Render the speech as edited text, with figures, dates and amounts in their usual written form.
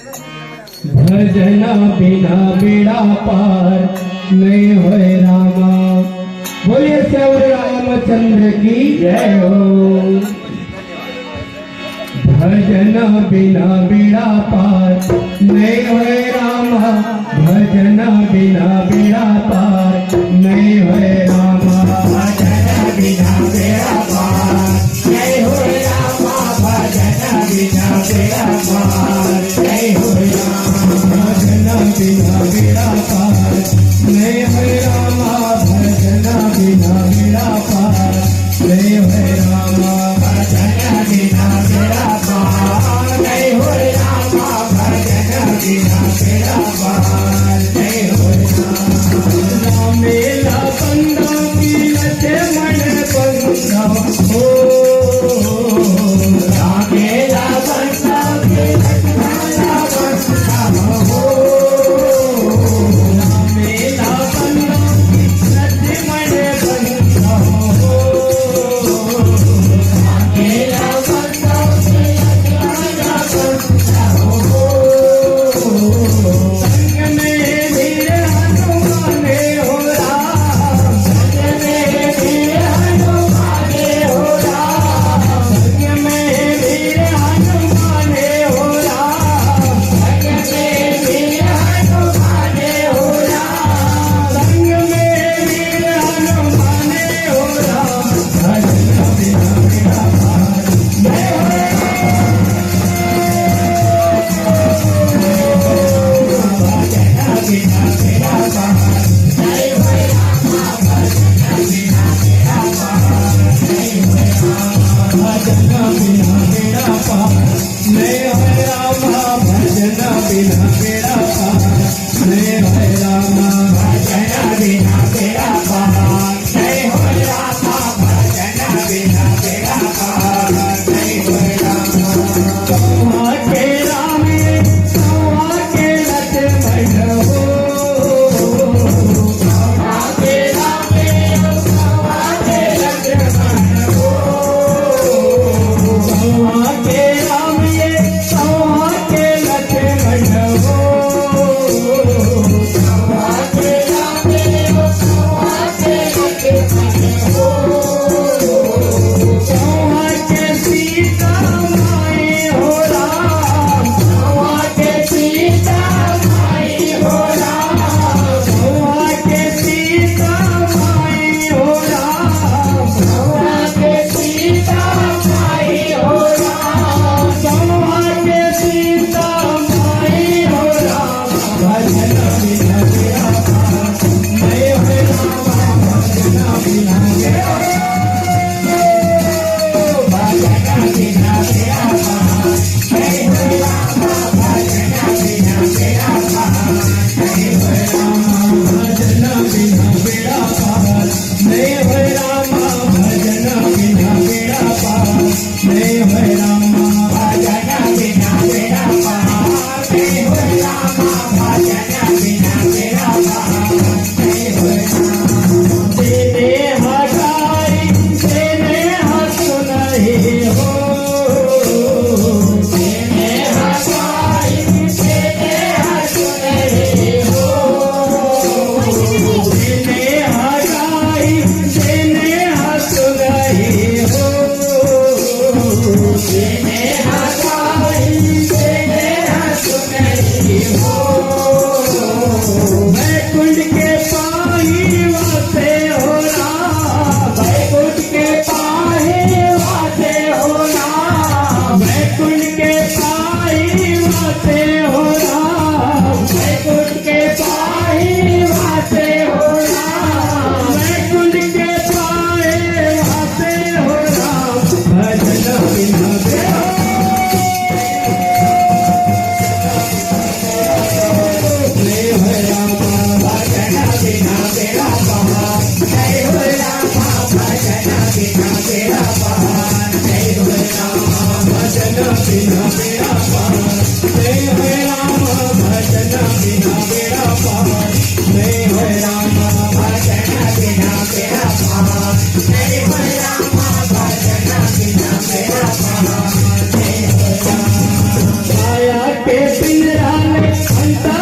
भजना बिना बेड़ा पार नहीं होए रामा। बोलिए श्याम रामचंद्र की जय हो। भजना बिना बेड़ा पार नहीं होए रामा। भजना बिना बेड़ा पार नहीं होए रामा। भजना बिना बेड़ा पार नहीं होए रामा। भजना बिना बेड़ा पार नहीं होए रामा। भजना बिना बेड़ा पार नहीं होए रामा। भजना बिना बेड़ा पार नहीं होए रामा। भजना बिना बेड़ा पार नहीं होए रामा। भजना बिना बेड़ा पार नहीं होए रामा। मेला बंदा की लते मन बंदा हो। मेला बंदा की लते मन बंदा हो। मेला बंदा की लते मन बंदा हो। मेला बंदा की लते मन बंदा हो। संग में मेरे हनुमाने हो राम। संग में मेरे हनुमाने हो राम। संग में मेरे हनुमाने हो राम। संग में मेरे हनुमाने हो राम। संग में मेरे हनुमाने हो राम। भजना बिना बेड़ा पार नहीं होए भजना बिना बेड़ा पार नहीं होए रामा। भजना बिना बेड़ा पार नहीं होए रामा। भजना बिना बेड़ा पार नहीं होए रामा। भजना बिना बेड़ा पार नहीं होए रामा। भजना बिना बेड़ा पार नहीं होए रामा। भजना बिना बेड़ा पार नहीं होए रामा। कौआ के राम कौआ के लक्ष्मण हो। कौआ के राम कौआ के लक्ष्मण हो। कौआ के राम कौआ के लक्ष्मण हो। कौआ के राम कौआ के लक्ष्मण हो। कौआ के सीता माई हो राम। कौआ के सीता माई हो राम। कौआ के सीता माई हो राम। कौआ के सीता माई हो राम। कौआ के सीता माई हो राम। भजना बिना बेड़ा पार नहीं होए रामा। भजना बिना बेड़ा भजना बिना बेड़ा पार नहीं होए रामा। भजना बिना बेड़ा पार नहीं होए रामा। भजना बिना बेड़ा पार नहीं होए रामा। भजना बिना बेड़ा पार नहीं होए रामा। भजना बिना बेड़ा पार नहीं होए रामा। भजना बिना बेड़ा पार नहीं होए रामा। तेरे हटाई तेरे हंस नहीं हो। तेरे हटाई तेरे हंस नहीं हो। तेरे हटाई तेरे हंस नहीं हो। तेरे हटाई तेरे हंस नहीं हो। बैकुंठ के पाही वासे हो राम। बैकुंठ के पाही वासे हो राम। बैकुंठ के पाही वासे हो राम। बैकुंठ के पाही वासे हो राम। बैकुंठ के पाही वासे हो राम। भजना बिना बेड़ा नहीं होए रामा। भजना बिना बेड़ा पार नहीं होए रामा। भजना बिना बेड़ा पार नहीं होए रामा। भजना बिना बेड़ा पार नहीं होए रामा। पिंजराले अंता